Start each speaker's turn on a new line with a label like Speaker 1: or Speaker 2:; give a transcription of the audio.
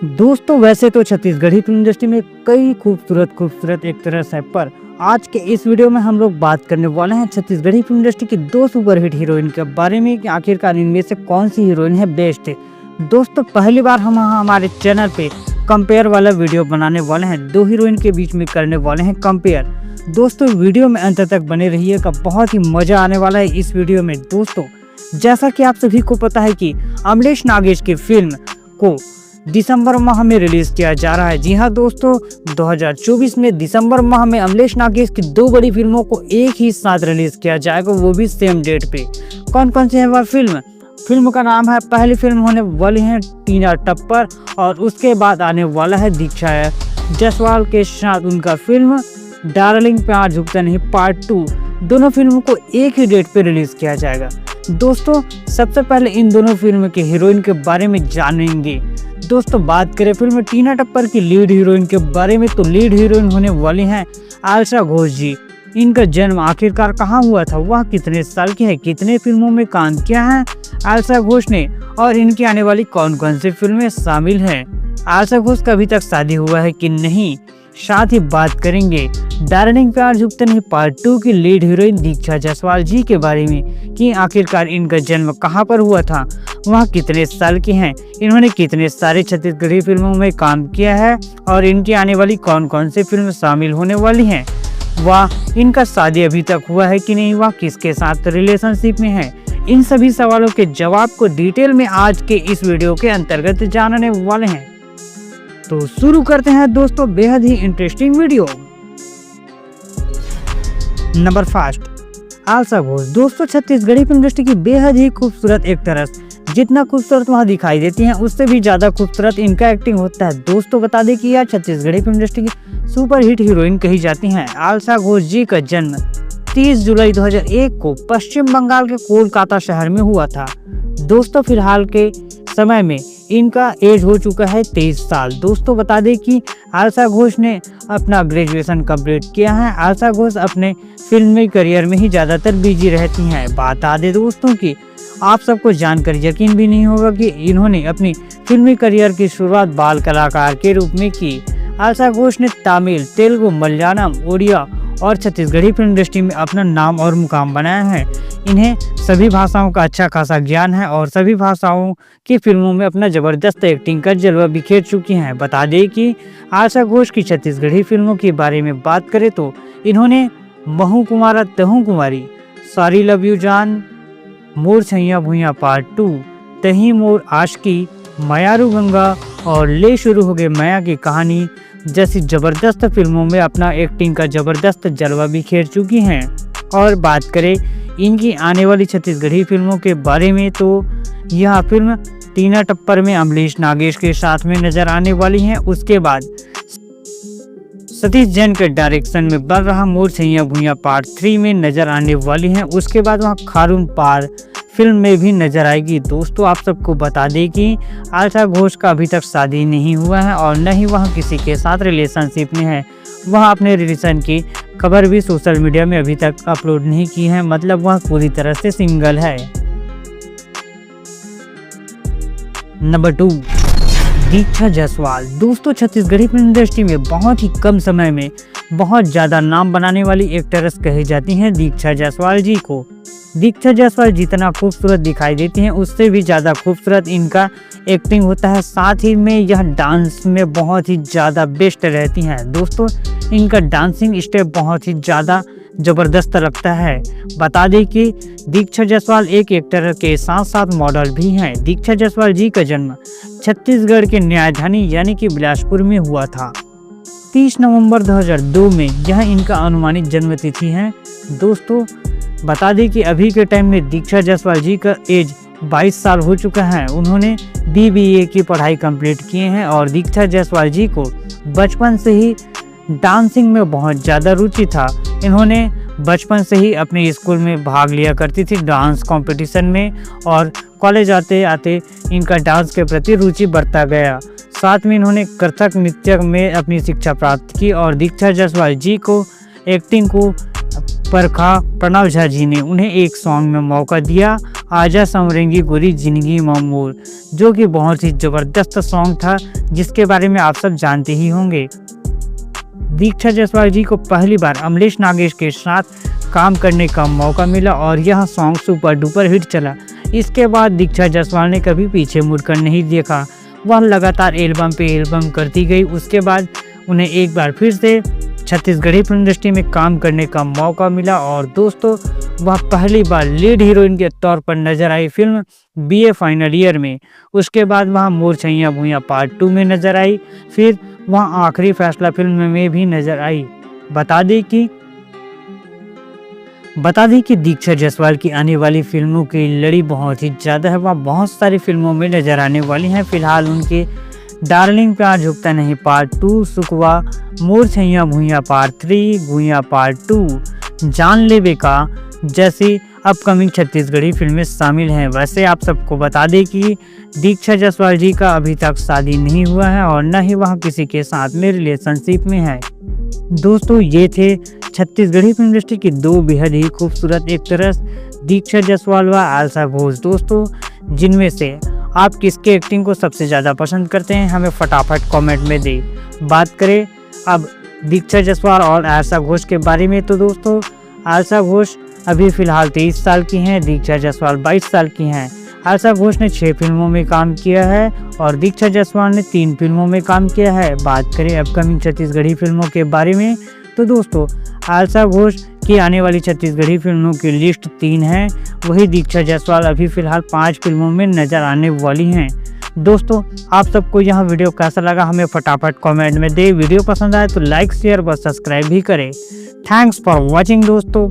Speaker 1: दोस्तों वैसे तो छत्तीसगढ़ी फिल्म इंडस्ट्री में कई खूबसूरत एक्ट्रेस है, पर आज के इस वीडियो में हम लोग बात करने वाले हैं छत्तीसगढ़ी फिल्म इंडस्ट्री की दो सुपरहिट हीरोइन के बारे में कि आखिरकार इनमें से कौन सी हीरोइन है बेस्ट है। दोस्तों पहली बार हम हमारे चैनल पे कंपेयर वाला वीडियो बनाने वाले हैं, दो हीरोइन के बीच में करने वाले हैं कंपेयर। दोस्तों वीडियो में अंत तक बने रहिएगा, बहुत ही मजा आने वाला है इस वीडियो में। दोस्तों जैसा कि आप सभी को पता है कि अमलेश नागेश की फिल्म को दिसंबर माह में रिलीज किया जा रहा है। जी हाँ दोस्तों, 2024 में दिसंबर माह में अमलेश नागेश की दो बड़ी फिल्मों को एक ही साथ रिलीज किया जाएगा, वो भी सेम डेट पे। कौन कौन सी है वह फिल्म का नाम है, पहली फिल्म होने वाली है टीना टप्पर और उसके बाद आने वाला है दीक्षा जायसवाल के साथ उनका फिल्म डार्लिंग प्यार झुकता नहीं पार्ट 2। दोनों फिल्मों को एक ही डेट पे रिलीज किया जाएगा। दोस्तों सबसे पहले इन दोनों फिल्म के हीरोइन के बारे में जानेंगे। दोस्तों बात करें फिल्म टीना टप्पर की लीड हीरोइन के बारे में, तो लीड हीरोइन होने वाली हैं आशा घोष जी। इनका जन्म आखिरकार कहाँ हुआ था, वह कितने साल की है, कितने फिल्मों में काम किया है आशा घोष ने और इनकी आने वाली कौन कौन सी फिल्में शामिल हैं। आशा घोष का अभी तक शादी हुआ है कि नहीं, साथ ही बात करेंगे डार्लिंग प्यार झुकता नहीं पार्ट 2 की लीड हीरोइन दीक्षा जायसवाल जी के बारे में कि आखिरकार इनका जन्म कहां पर हुआ था, वह कितने साल की हैं, इन्होंने कितने सारे छत्तीसगढ़ी फिल्मों में काम किया है और इनकी आने वाली कौन कौन सी फिल्म शामिल होने वाली हैं, वह इनका शादी अभी तक हुआ है कि नहीं, वह किसके साथ रिलेशनशिप में है। इन सभी सवालों के जवाब को डिटेल में आज के इस वीडियो के अंतर्गत जानने वाले हैं। तो शुरू करते हैं दोस्तों बेहद ही इंटरेस्टिंग वीडियो। नंबर 5 आशा घोष। दोस्तों छत्तीसगढ़ी फिल्म इंडस्ट्री की बेहद ही खूबसूरत एक्ट्रेस, जितना खूबसूरत वहाँ दिखाई देती हैं उससे भी ज्यादा खूबसूरत इनका एक्टिंग होता है। दोस्तों बता दें कि यह छत्तीसगढ़ी फिल्म इंडस्ट्री की सुपर हिट हीरोइन कही जाती हैं। आशा घोष जी का जन्म 30 जुलाई 2001 को पश्चिम बंगाल के कोलकाता शहर में हुआ था। दोस्तों फिलहाल के समय में इनका एज हो चुका है 23 साल। दोस्तों बता दें कि आशा घोष ने अपना ग्रेजुएशन कंप्लीट किया है। आशा घोष अपने फिल्मी करियर में ही ज़्यादातर बिजी रहती हैं। बता दें दोस्तों कि आप सबको जानकर यकीन भी नहीं होगा कि इन्होंने अपनी फिल्मी करियर की शुरुआत बाल कलाकार के रूप में की। आशा घोष ने तमिल, तेलुगु, मलयालम, उड़िया और छत्तीसगढ़ी फिल्म इंडस्ट्री में अपना नाम और मुकाम बनाया है। इन्हें सभी भाषाओं का अच्छा खासा ज्ञान है और सभी भाषाओं की फिल्मों में अपना जबरदस्त एक्टिंग कर जलवा बिखेर चुकी हैं। बता दें कि आशा घोष की छत्तीसगढ़ी फिल्मों के बारे में बात करें तो इन्होंने महू कुमारा तहू कुमारी, सारी लव यू जान, मोर छैया भुइया पार्ट 2, तही मोर आशकी, मयारू गंगा और ले शुरू हो गए माया की कहानी जैसी जबरदस्त फिल्मों में अपना एक्टिंग का जबरदस्त जलवा बिखेर चुकी हैं। और बात करें इनकी आने वाली छत्तीसगढ़ी फिल्मों के बारे में, तो यह फिल्म टीना टप्पर में अमलेश नागेश के साथ में नजर आने वाली है। उसके बाद सतीश जैन के डायरेक्शन में बन रहा मोर छैया भुइया पार्ट 3 में नजर आने वाली है। उसके बाद वहाँ खारून पार फिल्म में भी नजर आएगी। दोस्तों आप सबको बता दें कि आशा घोष का अभी तक शादी नहीं हुआ है और न ही वह किसी के साथ रिलेशनशिप में है। वह अपने रिलेशन की खबर भी सोशल मीडिया में अभी तक अपलोड नहीं की है, मतलब वह पूरी तरह से सिंगल है। नंबर 2 दीक्षा जायसवाल। दोस्तों छत्तीसगढ़ी फिल्म इंडस्ट्री में बहुत ही कम समय में बहुत ज़्यादा नाम बनाने वाली एक्ट्रेस कही जाती हैं दीक्षा जायसवाल जी को। दीक्षा जायसवाल जितना खूबसूरत दिखाई देती हैं उससे भी ज़्यादा खूबसूरत इनका एक्टिंग होता है, साथ ही में यह डांस में बहुत ही ज़्यादा बेस्ट रहती हैं। दोस्तों इनका डांसिंग स्टेप बहुत ही ज़्यादा ज़बरदस्त लगता है। बता दें कि दीक्षा जायसवाल एक एक्टर के साथ साथ मॉडल भी हैं। दीक्षा जायसवाल जी का जन्म छत्तीसगढ़ के न्यायधानी यानी कि बिलासपुर में हुआ था 30 नवंबर 2002 में, यह इनका अनुमानित जन्म तिथि है। दोस्तों बता दें कि अभी के टाइम में दीक्षा जायसवाल जी का एज 22 साल हो चुका है। उन्होंने BBA की पढ़ाई कंप्लीट किए हैं और दीक्षा जायसवाल जी को बचपन से ही डांसिंग में बहुत ज़्यादा रुचि था। इन्होंने बचपन से ही अपने स्कूल में भाग लिया करती थी डांस कंपटीशन में और कॉलेज आते आते इनका डांस के प्रति रुचि बढ़ता गया। साथ में इन्होंने कथक नृत्य में अपनी शिक्षा प्राप्त की और दीक्षा जायसवाल जी को एक्टिंग को परखा प्रणव झा जी ने उन्हें एक सॉन्ग में मौका दिया, आजा संवरेंगी गोरी जिंदगी मामूल, जो कि बहुत ही जबरदस्त सॉन्ग था जिसके बारे में आप सब जानते ही होंगे। दीक्षा जायसवाल जी को पहली बार अमलेश नागेश के साथ काम करने का मौका मिला और यह सॉन्ग सुपर डुपर हिट चला। इसके बाद दीक्षा जायसवाल ने कभी पीछे मुड़कर नहीं देखा, वह लगातार एल्बम पे एल्बम करती गई। उसके बाद उन्हें एक बार फिर से छत्तीसगढ़ी फिल्म इंडस्ट्री में काम करने का मौका मिला और दोस्तों वह पहली बार लीड हीरोइन के तौर पर नजर आई फिल्म BA फाइनल ईयर में। उसके बाद वह मोर छैया भुइयां पार्ट 2 में नजर आई, फिर वह आखिरी फैसला फिल्म में भी नजर आई। बता दें कि दीक्षा जायसवाल की आने वाली फिल्मों की लड़ी बहुत ही ज़्यादा है, वह बहुत सारी फिल्मों में नजर आने वाली हैं। फिलहाल उनके डार्लिंग प्यार झुकता नहीं पार्ट 2, सुकवा, मोर छैया भुइयां पार्ट 3, भुइयां पार्ट 2, जानलेवा जैसी अपकमिंग छत्तीसगढ़ी फिल्में शामिल हैं। वैसे आप सबको बता दें कि दीक्षा जायसवाल जी का अभी तक शादी नहीं हुआ है और न ही वह किसी के साथ में रिलेशनशिप में है। दोस्तों ये थे छत्तीसगढ़ी फिल्म इंडस्ट्री की दो बेहद ही खूबसूरत एक्ट्रेस दीक्षा जायसवाल व आलसा घोष। दोस्तों जिनमें से आप किसके एक्टिंग को सबसे ज़्यादा पसंद करते हैं हमें फटाफट कमेंट में दें। बात करें अब दीक्षा जायसवाल और आलसा घोष के बारे में, तो दोस्तों आलसा घोष अभी फ़िलहाल 23 साल की हैं, दीक्षा जायसवाल 22 साल की हैं। आलसा घोष ने 6 फिल्मों में काम किया है और दीक्षा जायसवाल ने 3 फिल्मों में काम किया है। बात करें अपकमिंग छत्तीसगढ़ी फिल्मों के बारे में, तो दोस्तों आलसा घोष की आने वाली छत्तीसगढ़ी फिल्मों की लिस्ट 3 है, वही दीक्षा जायसवाल अभी फ़िलहाल 5 फिल्मों में नज़र आने वाली हैं। दोस्तों आप सबको यह वीडियो कैसा लगा हमें फटाफट कमेंट में दें। वीडियो पसंद आए तो लाइक शेयर व सब्सक्राइब भी करें। थैंक्स फॉर वॉचिंग दोस्तों।